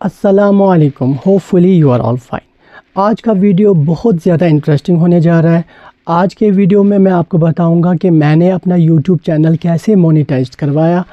अस्सलामुअलैकुम, hopefully you are all fine. आज का वीडियो बहुत ज़्यादा इंटरेस्टिंग होने जा रहा है। आज के वीडियो में मैं आपको बताऊंगा कि मैंने अपना यूट्यूब चैनल कैसे मोनेटाइज करवाया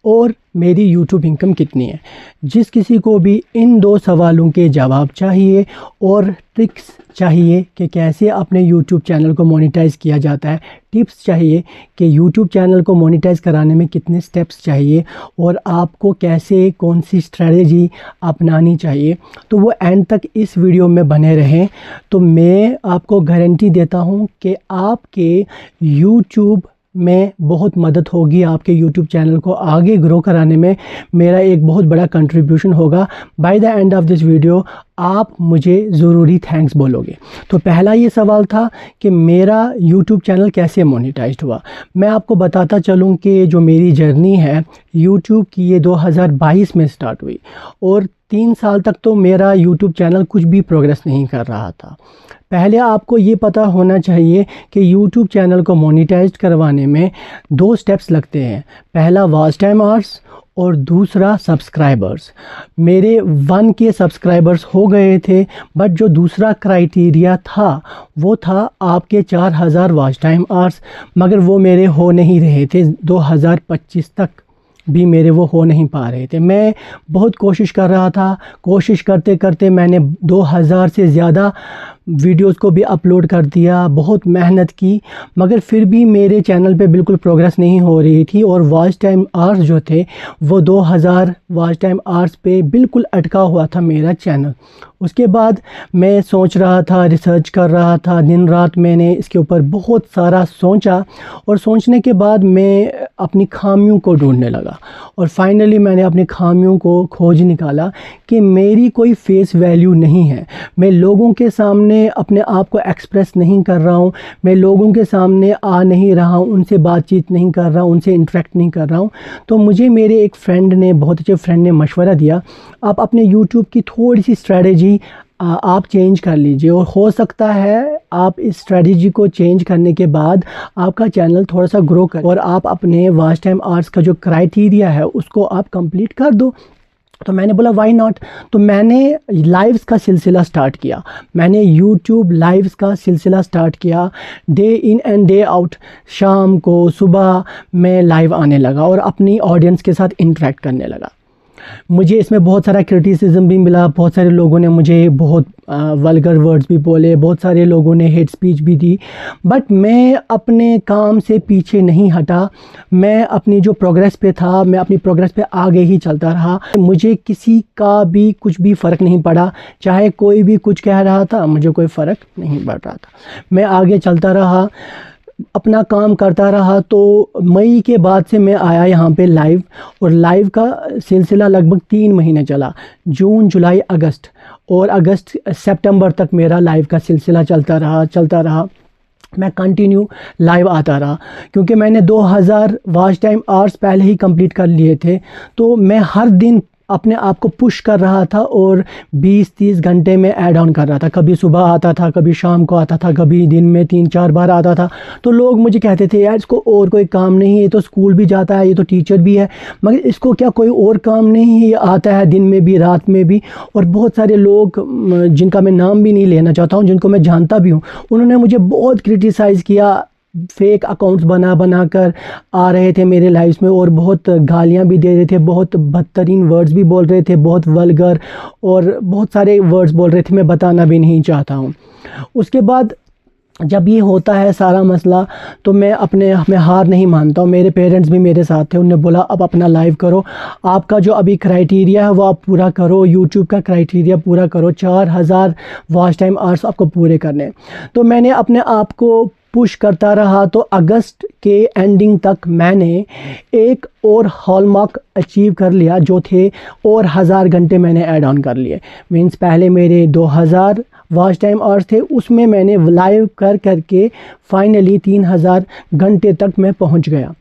और मेरी यूट्यूब इनकम कितनी है। जिस किसी को भी इन दो सवालों के जवाब चाहिए और ट्रिक्स चाहिए कि कैसे अपने यूट्यूब चैनल को मोनेटाइज किया जाता है, टिप्स चाहिए कि यूट्यूब चैनल को मोनेटाइज कराने में कितने स्टेप्स चाहिए और आपको कैसे कौन सी स्ट्रेटजी अपनानी चाहिए, तो वो एंड तक इस वीडियो में बने रहें। तो मैं आपको गारंटी देता हूँ कि आपके यूट्यूब में बहुत मदद होगी, आपके यूट्यूब चैनल को आगे ग्रो कराने में मेरा एक बहुत बड़ा कंट्रीब्यूशन होगा। By the end of this video आप मुझे ज़रूरी थैंक्स बोलोगे। तो पहला ये सवाल था कि मेरा यूट्यूब चैनल कैसे मोनेटाइज्ड हुआ। मैं आपको बताता चलूँ कि जो मेरी जर्नी है यूट्यूब की, ये 2022 में स्टार्ट हुई और 3 साल तक तो मेरा यूट्यूब चैनल कुछ भी प्रोग्रेस नहीं कर रहा था। पहले आपको ये पता होना चाहिए कि यूट्यूब चैनल को मोनेटाइज करवाने में 2 स्टेप्स लगते हैं। पहला वॉच टाइम आवर्स और दूसरा सब्सक्राइबर्स। मेरे 1K सब्सक्राइबर्स हो गए थे, बट जो दूसरा क्राइटेरिया था वो था आपके 4000 वॉच टाइम आवर्स, मगर वो मेरे हो नहीं रहे थे। 2025 तक भी मेरे वो हो नहीं पा रहे थे। मैं बहुत कोशिश कर रहा था, कोशिश करते करते मैंने 2000 से ज़्यादा वीडियोस को भी अपलोड कर दिया, बहुत मेहनत की, मगर फिर भी मेरे चैनल पे बिल्कुल प्रोग्रेस नहीं हो रही थी और वॉच टाइम आवर्स जो थे वो 2000 वॉच टाइम आवर्स पे बिल्कुल अटका हुआ था मेरा चैनल। उसके बाद मैं सोच रहा था, रिसर्च कर रहा था, दिन रात मैंने इसके ऊपर बहुत सारा सोचा और सोचने के बाद मैं अपनी खामियों को ढूंढने लगा और फाइनली मैंने अपनी खामियों को खोज निकाला कि मेरी कोई फेस वैल्यू नहीं है। मैं लोगों के सामने अपने आप को एक्सप्रेस नहीं कर रहा हूँ, मैं लोगों के सामने आ नहीं रहा हूँ, उनसे बातचीत नहीं कर रहा हूँ, उनसे इंटरेक्ट नहीं कर रहा हूँ। तो मुझे मेरे एक फ्रेंड ने, बहुत अच्छे फ्रेंड ने मशवरा दिया, आप अपने यूट्यूब की थोड़ी सी स्ट्रेटजी आप चेंज कर लीजिए और हो सकता है आप इस स्ट्रेटजी को चेंज करने के बाद आपका चैनल थोड़ा सा ग्रो करे और आप अपने वॉच टाइम आवर्स का जो क्राइटेरिया है उसको आप कंप्लीट कर दो। तो मैंने बोला व्हाई नॉट। तो मैंने लाइव्स का सिलसिला स्टार्ट किया, मैंने यूट्यूब लाइव्स का सिलसिला स्टार्ट किया। Day in and day out, शाम को सुबह मैं लाइव आने लगा और अपनी ऑडियंस के साथ इंटरेक्ट करने लगा। मुझे इसमें बहुत सारा क्रिटिसिज्म भी मिला, बहुत सारे लोगों ने मुझे बहुत वल्गर वर्ड्स भी बोले, बहुत सारे लोगों ने हेट स्पीच भी दी, बट मैं अपने काम से पीछे नहीं हटा। मैं अपनी जो प्रोग्रेस पे था, मैं अपनी प्रोग्रेस पे आगे ही चलता रहा। मुझे किसी का भी कुछ भी फ़र्क नहीं पड़ा, चाहे कोई भी कुछ कह रहा था, मुझे कोई फ़र्क नहीं पड़ रहा था। मैं आगे चलता रहा, अपना काम करता रहा। तो मई के बाद से मैं आया यहाँ पे लाइव और लाइव का सिलसिला लगभग 3 महीने चला, जून जुलाई अगस्त, और अगस्त सितंबर तक मेरा लाइव का सिलसिला चलता रहा। मैं कंटिन्यू लाइव आता रहा क्योंकि मैंने 2000 वॉच टाइम आवर्स पहले ही कंप्लीट कर लिए थे। तो मैं हर दिन अपने आप को पुश कर रहा था और 20-30 घंटे में ऐड ऑन कर रहा था। कभी सुबह आता था, कभी शाम को आता था, कभी दिन में 3-4 बार आता था। तो लोग मुझे कहते थे यार इसको और कोई काम नहीं है, ये तो स्कूल भी जाता है, ये तो टीचर भी है, मगर इसको क्या कोई और काम नहीं है, ये आता है दिन में भी रात में भी। और बहुत सारे लोग जिनका मैं नाम भी नहीं लेना चाहता हूँ, जिनको मैं जानता भी हूँ, उन्होंने मुझे बहुत क्रिटिसाइज़ किया। फेक अकाउंट्स बना कर आ रहे थे मेरे लाइव्स में और बहुत गालियां भी दे रहे थे, बहुत बदतरीन वर्ड्स भी बोल रहे थे, बहुत वल्गर और बहुत सारे वर्ड्स बोल रहे थे, मैं बताना भी नहीं चाहता हूं। उसके बाद जब ये होता है सारा मसला, तो मैं हार नहीं मानता हूँ। मेरे पेरेंट्स भी मेरे साथ थे, उन्होंने बोला अब अपना लाइव करो, आपका जो अभी क्राइटेरिया है वो आप पूरा करो, यूट्यूब का क्राइटेरिया पूरा करो, 4000 वॉच टाइम आवर्स आपको पूरे करने। तो मैंने अपने आप को पुश करता रहा। तो अगस्त के एंडिंग तक मैंने एक और हॉलमार्क अचीव कर लिया, जो थे और 1000 घंटे मैंने ऐड ऑन कर लिए। मींस पहले मेरे 2000 वॉच टाइम आवर्स थे, उसमें मैंने लाइव करके फाइनली 3000 घंटे तक मैं पहुंच गया।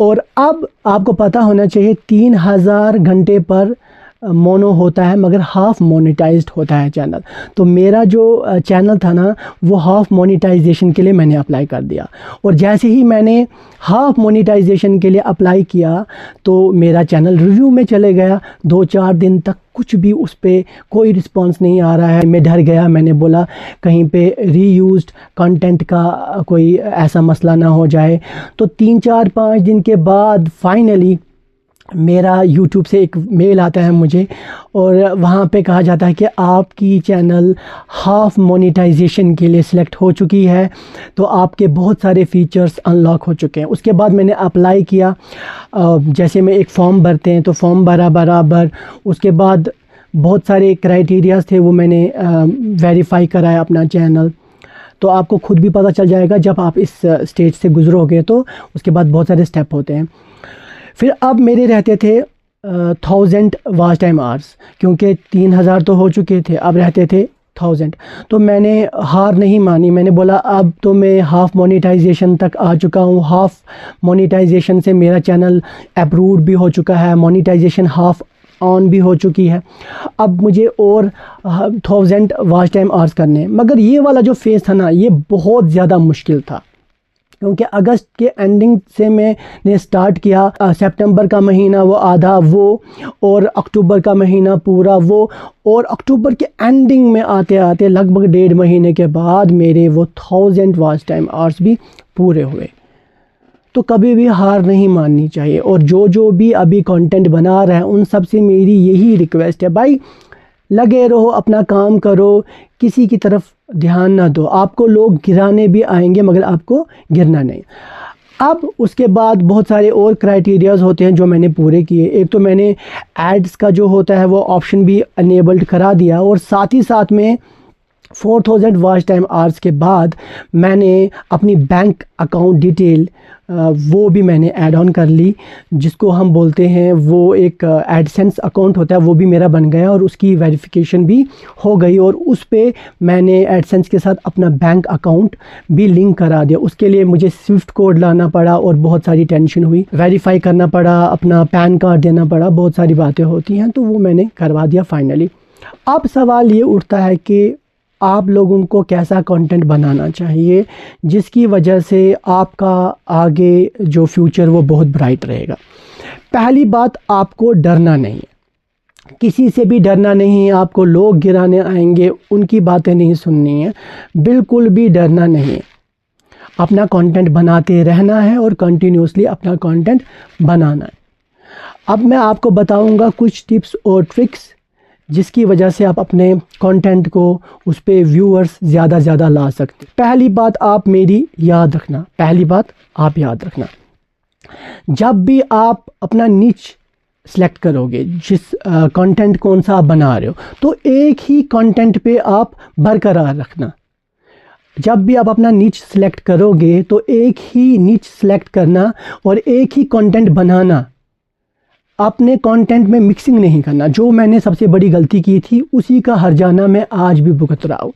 और अब आपको पता होना चाहिए 3000 घंटे पर मोनो होता है मगर हाफ मोनेटाइज्ड होता है चैनल। तो मेरा जो चैनल था ना वो हाफ मोनेटाइजेशन के लिए मैंने अप्लाई कर दिया, और जैसे ही मैंने हाफ मोनेटाइजेशन के लिए अप्लाई किया तो मेरा चैनल रिव्यू में चले गया। 2-4 दिन तक कुछ भी उस पर कोई रिस्पांस नहीं आ रहा है। मैं डर गया, मैंने बोला कहीं पे रीयूज्ड कंटेंट का कोई ऐसा मसला ना हो जाए। तो 3-4-5 दिन के बाद फाइनली मेरा YouTube से एक मेल आता है मुझे, और वहाँ पे कहा जाता है कि आपकी चैनल हाफ मोनेटाइजेशन के लिए सिलेक्ट हो चुकी है, तो आपके बहुत सारे फ़ीचर्स अनलॉक हो चुके हैं। उसके बाद मैंने अप्लाई किया, जैसे में एक फॉर्म भरते हैं तो फॉर्म भरा बराबर, उसके बाद बहुत सारे क्राइटेरियाज़ थे वो मैंने वेरीफाई कराया अपना चैनल। तो आपको खुद भी पता चल जाएगा जब आप इस स्टेज से गुजरोगे, तो उसके बाद बहुत सारे स्टेप होते हैं। फिर अब मेरे रहते थे 1000 वॉच टाइम आवर्स, क्योंकि 3000 तो हो चुके थे, अब रहते थे 1000। तो मैंने हार नहीं मानी, मैंने बोला अब तो मैं हाफ़ मोनेटाइजेशन तक आ चुका हूँ। हाफ़ मोनेटाइजेशन से मेरा चैनल अप्रूव्ड भी हो चुका है, मोनेटाइजेशन हाफ़ ऑन भी हो चुकी है। अब मुझे और 1000 वॉच टाइम आवर्स करने। मगर ये वाला जो फेज़ था ना ये बहुत ज़्यादा मुश्किल था, क्योंकि अगस्त के एंडिंग से मैंने स्टार्ट किया, सितंबर का महीना वो आधा वो, और अक्टूबर का महीना पूरा वो, और अक्टूबर के एंडिंग में आते आते लगभग 1.5 महीने के बाद मेरे वो 1000 वॉच टाइम आवर्स भी पूरे हुए। तो कभी भी हार नहीं माननी चाहिए, और जो भी अभी कंटेंट बना रहे हैं उन सब से मेरी यही रिक्वेस्ट है, भाई लगे रहो, अपना काम करो, किसी की तरफ ध्यान ना दो। आपको लोग गिराने भी आएंगे मगर आपको गिरना नहीं। अब उसके बाद बहुत सारे और क्राइटेरियाज़ होते हैं जो मैंने पूरे किए। एक तो मैंने एड्स का जो होता है वो ऑप्शन भी अनेबल्ड करा दिया, और साथ ही साथ में 4000 वॉच टाइम आवर्स के बाद मैंने अपनी बैंक अकाउंट डिटेल वो भी मैंने ऐड ऑन कर ली, जिसको हम बोलते हैं वो एक एडसेंस अकाउंट होता है, वो भी मेरा बन गया और उसकी वेरिफिकेशन भी हो गई। और उस पे मैंने एडसेंस के साथ अपना बैंक अकाउंट भी लिंक करा दिया। उसके लिए मुझे स्विफ्ट कोड लाना पड़ा और बहुत सारी टेंशन हुई, वेरीफाई करना पड़ा, अपना पैन कार्ड देना पड़ा, बहुत सारी बातें होती हैं, तो वो मैंने करवा दिया फाइनली। अब सवाल ये उठता है कि आप लोगों को कैसा कंटेंट बनाना चाहिए जिसकी वजह से आपका आगे जो फ्यूचर वो बहुत ब्राइट रहेगा। पहली बात, आपको डरना नहीं है, किसी से भी डरना नहीं है। आपको लोग गिराने आएंगे, उनकी बातें नहीं सुननी है, बिल्कुल भी डरना नहीं है। अपना कंटेंट बनाते रहना है और कंटिन्यूसली अपना कंटेंट बनाना है। अब मैं आपको बताऊंगा कुछ टिप्स और ट्रिक्स जिसकी वजह से आप अपने कंटेंट को उस पे व्यूअर्स ज़्यादा ज़्यादा ला सकते। पहली बात आप मेरी याद रखना, पहली बात आप याद रखना, जब भी आप अपना निच सेलेक्ट करोगे, जिस कंटेंट कौन सा आप बना रहे हो, तो एक ही कंटेंट पे आप बरकरार रखना। जब भी आप अपना निच सेलेक्ट करोगे तो एक ही निच सेलेक्ट करना और एक ही कंटेंट बनाना, अपने कंटेंट में मिक्सिंग नहीं करना। जो मैंने सबसे बड़ी गलती की थी उसी का हर्जाना मैं आज भी भुगत रहा हूँ।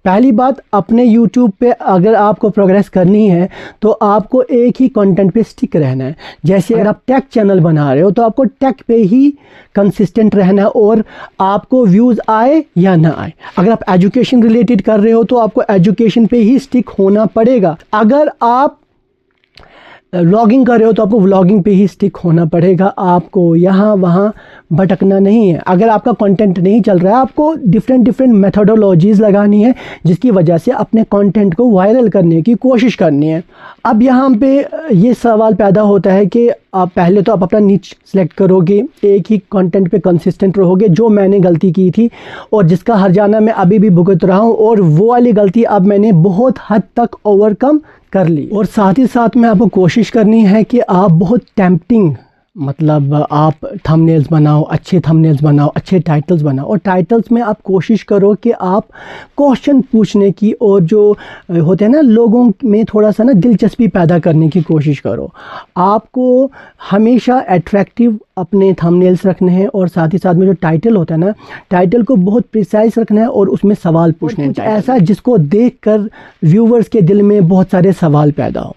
पहली बात, अपने YouTube पे अगर आपको प्रोग्रेस करनी है तो आपको एक ही कंटेंट पे स्टिक रहना है। जैसे अगर आप टेक चैनल बना रहे हो तो आपको टेक पे ही कंसिस्टेंट रहना है, और आपको व्यूज़ आए या ना आए। अगर आप एजुकेशन रिलेटेड कर रहे हो तो आपको एजुकेशन पे ही स्टिक होना पड़ेगा। अगर आप व्लॉगिंग कर रहे हो तो आपको व्लॉगिंग पे ही स्टिक होना पड़ेगा, आपको यहाँ वहाँ भटकना नहीं है। अगर आपका कंटेंट नहीं चल रहा है, आपको डिफरेंट मेथोडोलॉजीज़ लगानी है जिसकी वजह से अपने कंटेंट को वायरल करने की कोशिश करनी है। अब यहाँ पे ये सवाल पैदा होता है कि आप पहले तो आप अपना नीच सेलेक्ट करोगे, एक ही कंटेंट पे कंसिस्टेंट रहोगे, जो मैंने गलती की थी और जिसका हर्जाना मैं अभी भी भुगत रहा हूँ, और वो वाली गलती अब मैंने बहुत हद तक ओवरकम कर ली। और साथ ही साथ में आपको कोशिश करनी है कि आप बहुत टेम्पटिंग, मतलब आप थंबनेल्स बनाओ, अच्छे थंबनेल्स बनाओ, अच्छे टाइटल्स बनाओ, और टाइटल्स में आप कोशिश करो कि आप क्वेश्चन पूछने की और जो होते हैं ना लोगों में थोड़ा सा ना दिलचस्पी पैदा करने की कोशिश करो। आपको हमेशा अट्रैक्टिव अपने थंबनेल्स रखने हैं, और साथ ही साथ में जो टाइटल होता है ना, टाइटल को बहुत प्रिसाइज रखना है और उसमें सवाल पूछने हैं, ऐसा जिसको देखकर व्यूवर्स के दिल में बहुत सारे सवाल पैदा हो।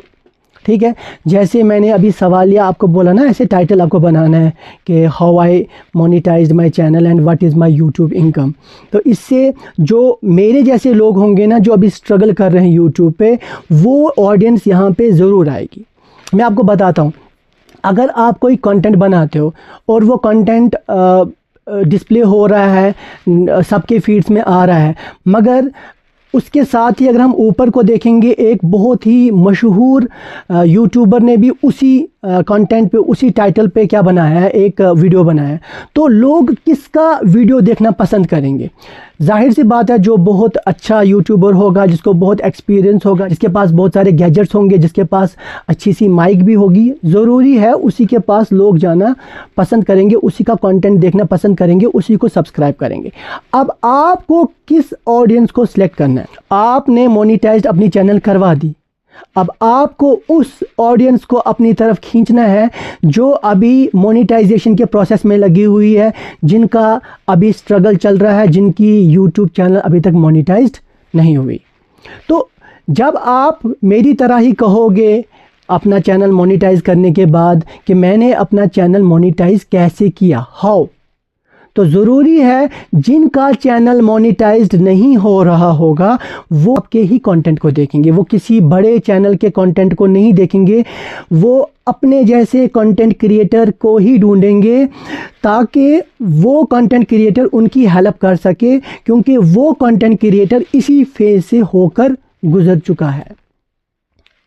ठीक है। जैसे मैंने अभी सवालिया आपको बोला ना, ऐसे टाइटल आपको बनाना है कि how I monetised my channel and what is my YouTube income. तो इससे जो मेरे जैसे लोग होंगे ना, जो अभी स्ट्रगल कर रहे हैं यूट्यूब पे, वो ऑडियंस यहाँ पे ज़रूर आएगी। मैं आपको बताता हूँ, अगर आप कोई कंटेंट बनाते हो और वो कंटेंट डिस्प्ले हो रहा है, सबके फीड्स में आ रहा है, मगर उसके साथ ही अगर हम ऊपर को देखेंगे, एक बहुत ही मशहूर यूट्यूबर ने भी उसी कंटेंट पे, उसी टाइटल पे क्या बनाया है, एक वीडियो बनाया है, तो लोग किसका वीडियो देखना पसंद करेंगे? जाहिर सी बात है, जो बहुत अच्छा यूट्यूबर होगा, जिसको बहुत एक्सपीरियंस होगा, जिसके पास बहुत सारे गैजेट्स होंगे, जिसके पास अच्छी सी माइक भी होगी, ज़रूरी है उसी के पास लोग जाना पसंद करेंगे, उसी का कंटेंट देखना पसंद करेंगे, उसी को सब्सक्राइब करेंगे। अब आपको किस ऑडियंस को सिलेक्ट करना है? आपने मोनेटाइज्ड अपनी चैनल करवा दी, अब आपको उस ऑडियंस को अपनी तरफ खींचना है जो अभी मोनेटाइजेशन के प्रोसेस में लगी हुई है, जिनका अभी स्ट्रगल चल रहा है, जिनकी यूट्यूब चैनल अभी तक मोनेटाइज्ड नहीं हुई। तो जब आप मेरी तरह ही कहोगे अपना चैनल मोनेटाइज करने के बाद कि मैंने अपना चैनल मोनेटाइज कैसे किया, हाउ, तो ज़रूरी है जिनका चैनल मोनेटाइज्ड नहीं हो रहा होगा वो आपके ही कंटेंट को देखेंगे, वो किसी बड़े चैनल के कंटेंट को नहीं देखेंगे, वो अपने जैसे कंटेंट क्रिएटर को ही ढूंढेंगे ताकि वो कंटेंट क्रिएटर उनकी हेल्प कर सके, क्योंकि वो कंटेंट क्रिएटर इसी फेज से होकर गुजर चुका है।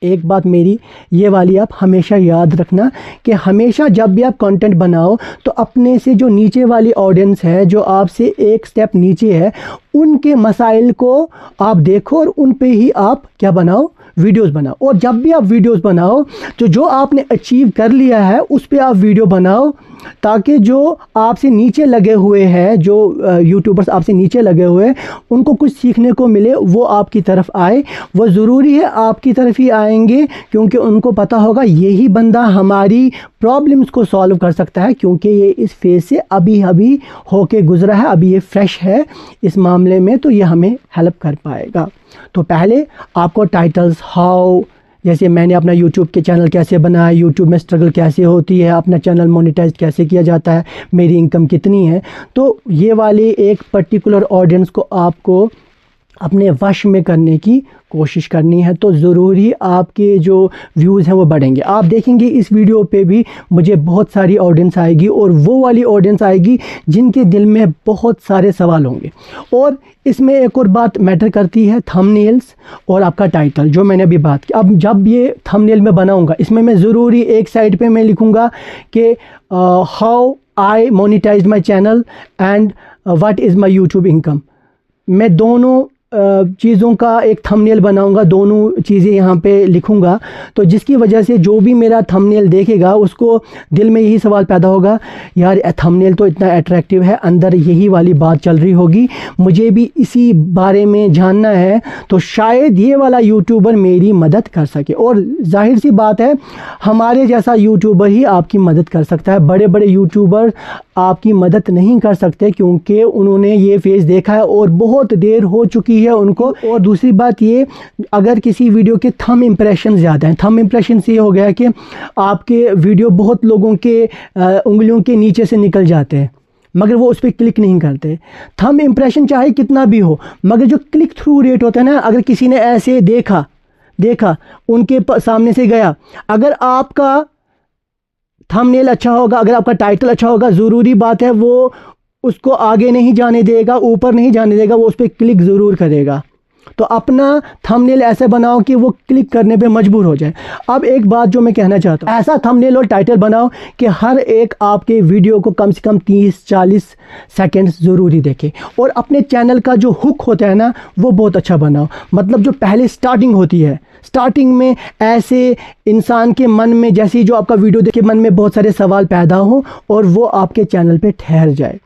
एक बात मेरी ये वाली आप हमेशा याद रखना कि हमेशा जब भी आप कंटेंट बनाओ तो अपने से जो नीचे वाली ऑडियंस है, जो आपसे एक स्टेप नीचे है, उनके मसाइल को आप देखो और उन पे ही आप क्या बनाओ, वीडियोस बनाओ। और जब भी आप वीडियोस बनाओ तो जो आपने अचीव कर लिया है उस पे आप वीडियो बनाओ, ताकि जो आपसे नीचे लगे हुए हैं, जो यूट्यूबर्स आपसे नीचे लगे हुए हैं, उनको कुछ सीखने को मिले, वो आपकी तरफ आए। वो ज़रूरी है आपकी तरफ ही आएंगे, क्योंकि उनको पता होगा यही बंदा हमारी प्रॉब्लम्स को सॉल्व कर सकता है, क्योंकि ये इस फेज से अभी अभी होके गुजरा है, अभी ये फ्रेश है इस मामले में, तो ये हमें हेल्प कर पाएगा। तो पहले आपको टाइटल्स, हाउ, जैसे मैंने अपना यूट्यूब के चैनल कैसे बनाया, यूट्यूब में स्ट्रगल कैसे होती है, अपना चैनल मोनेटाइज कैसे किया जाता है, मेरी इनकम कितनी है, तो ये वाली एक पर्टिकुलर ऑडियंस को आपको अपने वश में करने की कोशिश करनी है। तो ज़रूरी आपके जो व्यूज़ हैं वो बढ़ेंगे। आप देखेंगे इस वीडियो पे भी मुझे बहुत सारी ऑडियंस आएगी, और वो वाली ऑडियंस आएगी जिनके दिल में बहुत सारे सवाल होंगे। और इसमें एक और बात मैटर करती है, थंबनेल्स और आपका टाइटल, जो मैंने अभी बात की। अब जब ये थंबनेल में बनाऊंगा, इसमें मैं ज़रूरी एक साइड पे मैं लिखूंगा कि how I monetize my channel and what is my YouTube income. मैं दोनों चीज़ों का एक थंबनेल बनाऊंगा, दोनों चीज़ें यहाँ पे लिखूंगा, तो जिसकी वजह से जो भी मेरा थंबनेल देखेगा उसको दिल में यही सवाल पैदा होगा, यार थंबनेल तो इतना अट्रैक्टिव है, अंदर यही वाली बात चल रही होगी, मुझे भी इसी बारे में जानना है, तो शायद ये वाला यूट्यूबर मेरी मदद कर सके। और जाहिर सी बात है, हमारे जैसा यूट्यूबर ही आपकी मदद कर सकता है। बड़े बड़े यूट्यूबर आपकी मदद नहीं कर सकते, क्योंकि उन्होंने ये फेज देखा है और बहुत देर हो चुकी है उनको। और दूसरी बात ये, अगर किसी वीडियो के थंब इंप्रेशन ज़्यादा हैं, थंब इंप्रेशन से ये हो गया कि आपके वीडियो बहुत लोगों के उंगलियों के नीचे से निकल जाते हैं, मगर वो उस पर क्लिक नहीं करते। थंब इंप्रेशन चाहे कितना भी हो, मगर जो क्लिक थ्रू रेट होता है ना, अगर किसी ने ऐसे देखा उनके सामने से गया, अगर आपका थंबनेल अच्छा होगा, अगर आपका टाइटल अच्छा होगा, ज़रूरी बात है वो उसको आगे नहीं जाने देगा, ऊपर नहीं जाने देगा, वो उस पर क्लिक ज़रूर करेगा। तो अपना थंबनेल ऐसे बनाओ कि वो क्लिक करने पे मजबूर हो जाए। अब एक बात जो मैं कहना चाहता हूँ, ऐसा थंबनेल और टाइटल बनाओ कि हर एक आपके वीडियो को कम से कम 30-40 सेकंड्स ज़रूरी देखे। और अपने चैनल का जो हुक होता है ना, वो बहुत अच्छा बनाओ। मतलब जो पहले स्टार्टिंग होती है, स्टार्टिंग में ऐसे इंसान के मन में, जैसे जो आपका वीडियो देख के मन में बहुत सारे सवाल पैदा हो और वो आपके चैनल पे ठहर जाए।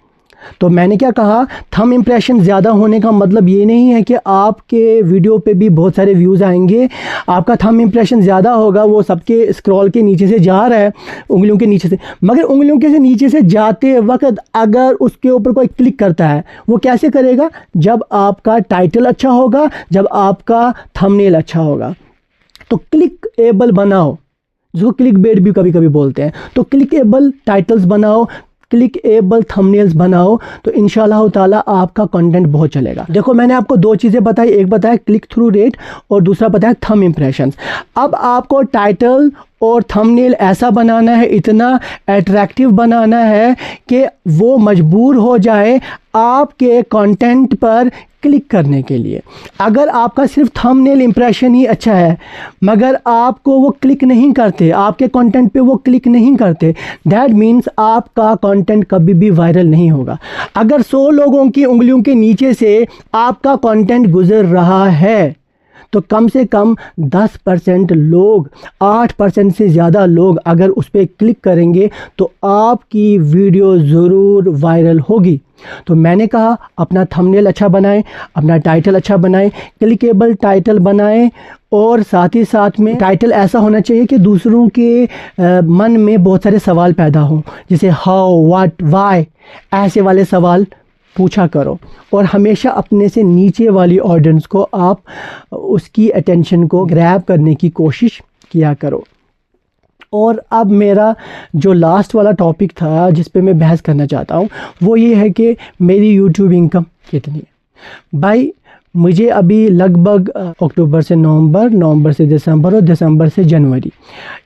तो मैंने क्या कहा, थंब इंप्रेशन ज़्यादा होने का मतलब ये नहीं है कि आपके वीडियो पे भी बहुत सारे व्यूज़ आएंगे। आपका थंब इंप्रेशन ज़्यादा होगा, वो सबके स्क्रॉल के नीचे से जा रहा है, उंगलियों के नीचे से, मगर उंगलियों के से नीचे से जाते वक्त अगर उसके ऊपर कोई क्लिक करता है, वो कैसे करेगा? जब आपका टाइटल अच्छा होगा, जब आपका थंबनेल अच्छा होगा। तो क्लिक एबल बनाओ, जिसको क्लिक बेट भी कभी कभी बोलते हैं। तो क्लिकेबल टाइटल्स बनाओ, क्लिकेबल थंबनेल्स बनाओ, तो इंशाल्लाह ताला आपका कंटेंट बहुत चलेगा। देखो मैंने आपको दो चीज़ें बताई, एक बताया क्लिक थ्रू रेट और दूसरा बताया थंब इम्प्रेशंस। अब आपको टाइटल और थंबनेल ऐसा बनाना है, इतना अट्रैक्टिव बनाना है कि वो मजबूर हो जाए आपके कंटेंट पर क्लिक करने के लिए। अगर आपका सिर्फ थंबनेल इंप्रेशन ही अच्छा है मगर आपको वो क्लिक नहीं करते, आपके कंटेंट पे वो क्लिक नहीं करते, दैट मीन्स आपका कंटेंट कभी भी वायरल नहीं होगा। अगर 100 लोगों की उंगलियों के नीचे से आपका कंटेंट गुजर रहा है तो कम से कम 10% लोग, 8% से ज़्यादा लोग अगर उस पर क्लिक करेंगे तो आपकी वीडियो ज़रूर वायरल होगी। तो मैंने कहा अपना थंबनेल अच्छा बनाएं, अपना टाइटल अच्छा बनाएं, क्लिकेबल टाइटल बनाएं और साथ ही साथ में टाइटल ऐसा होना चाहिए कि दूसरों के मन में बहुत सारे सवाल पैदा हों, जैसे हाउ, व्हाट, व्हाई, ऐसे वाले सवाल पूछा करो। और हमेशा अपने से नीचे वाली ऑडियंस को आप उसकी अटेंशन को ग्रैब करने की कोशिश किया करो। और अब मेरा जो लास्ट वाला टॉपिक था जिस पे मैं बहस करना चाहता हूँ वो ये है कि मेरी यूट्यूब इनकम कितनी है। भाई मुझे अभी लगभग अक्टूबर से नवंबर, नवंबर से दिसंबर और दिसंबर से जनवरी,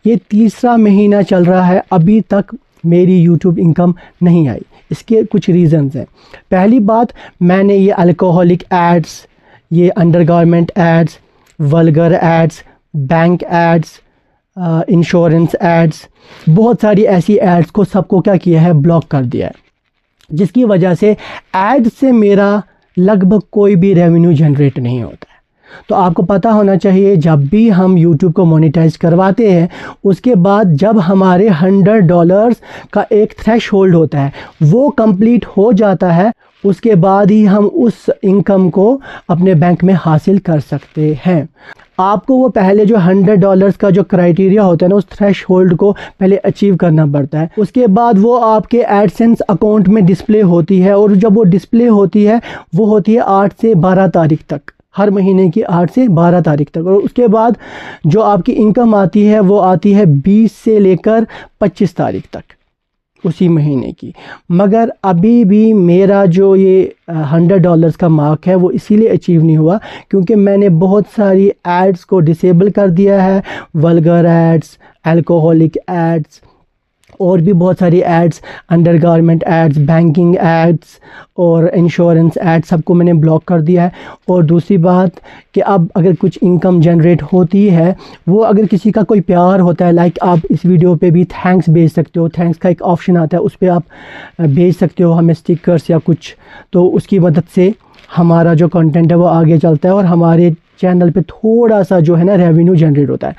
ये तीसरा महीना चल रहा है, अभी तक मेरी यूट्यूब इनकम नहीं आई। इसके कुछ रीज़न्स हैं। पहली बात, मैंने ये अल्कोहलिक एड्स, ये undergarment ads, vulgar ads, bank ads, insurance ads, बहुत सारी ऐसी एड्स को सबको क्या किया है, ब्लॉक कर दिया है, जिसकी वजह से एड्स से मेरा लगभग कोई भी रेवेन्यू जनरेट नहीं होता है। तो आपको पता होना चाहिए जब भी हम YouTube को मोनेटाइज करवाते हैं उसके बाद जब हमारे $100 का एक थ्रेश होल्ड होता है वो कंप्लीट हो जाता है, उसके बाद ही हम उस इनकम को अपने बैंक में हासिल कर सकते हैं। आपको वो पहले जो $100 का जो क्राइटेरिया होता है ना, उस थ्रेश होल्ड को पहले अचीव करना पड़ता है। उसके बाद वो आपके एडसेंस अकाउंट में डिस्प्ले होती है और जब वो डिस्प्ले होती है वो होती है 8 से 12 तारीख तक, हर महीने की 8 से 12 तारीख तक। और उसके बाद जो आपकी इनकम आती है वो आती है 20 से लेकर 25 तारीख तक उसी महीने की। मगर अभी भी मेरा जो ये $100 का मार्क है वो इसीलिए अचीव नहीं हुआ क्योंकि मैंने बहुत सारी एड्स को डिसेबल कर दिया है, वल्गर एड्स, अल्कोहलिक एड्स और भी बहुत सारी ads, undergarment ads, banking ads और इंश्योरेंस एड्स, सबको मैंने ब्लॉक कर दिया है। और दूसरी बात कि अब अगर कुछ इनकम जनरेट होती है वो अगर किसी का कोई प्यार होता है, लाइक आप इस वीडियो पे भी थैंक्स भेज सकते हो, थैंक्स का एक ऑप्शन आता है, उस पर आप भेज सकते हो हमें स्टिकर्स या कुछ, तो उसकी मदद से हमारा जो कंटेंट है वो आगे चलता है और हमारे चैनल पे थोड़ा सा जो है ना रेवेन्यू जनरेट होता है,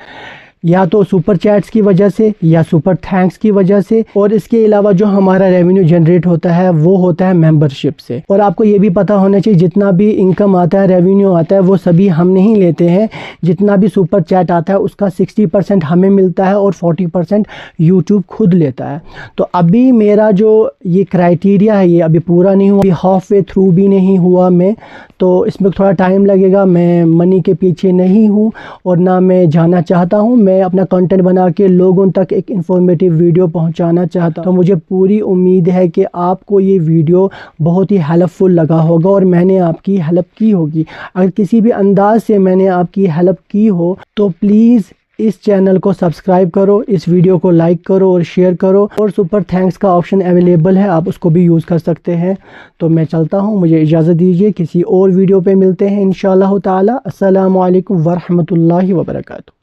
या तो सुपर चैट्स की वजह से या सुपर थैंक्स की वजह से। और इसके अलावा जो हमारा रेवेन्यू जनरेट होता है वो होता है मेंबरशिप से। और आपको ये भी पता होना चाहिए जितना भी इनकम आता है, रेवेन्यू आता है, वो सभी हम नहीं लेते हैं। जितना भी सुपर चैट आता है उसका 60% हमें मिलता है और 40% यूट्यूब खुद लेता है। तो अभी मेरा जो ये क्राइटेरिया है ये अभी पूरा नहीं हुआ, अभी हाफ वे थ्रू भी नहीं हुआ मैं, तो इसमें थोड़ा टाइम लगेगा। मैं मनी के पीछे नहीं हूँ और ना मैं जाना चाहता हूँ। मैं अपना कंटेंट बना के लोगों तक एक इंफॉर्मेटिव वीडियो पहुंचाना चाहता हूं। तो मुझे पूरी उम्मीद है कि आपको ये वीडियो बहुत ही हेल्पफुल लगा होगा और मैंने आपकी हेल्प की होगी। अगर किसी भी अंदाज से मैंने आपकी हेल्प की हो तो प्लीज़ इस चैनल को सब्सक्राइब करो, इस वीडियो को लाइक करो और शेयर करो। और सुपर थैंक्स का ऑप्शन अवेलेबल है, आप उसको भी यूज़ कर सकते हैं। तो मैं चलता हूँ, मुझे इजाज़त दीजिए, किसी और वीडियो पे मिलते हैं इंशाअल्लाह ताला। अस्सलामु अलैकुम वरहमतुल्लाहि वबरकातुहू।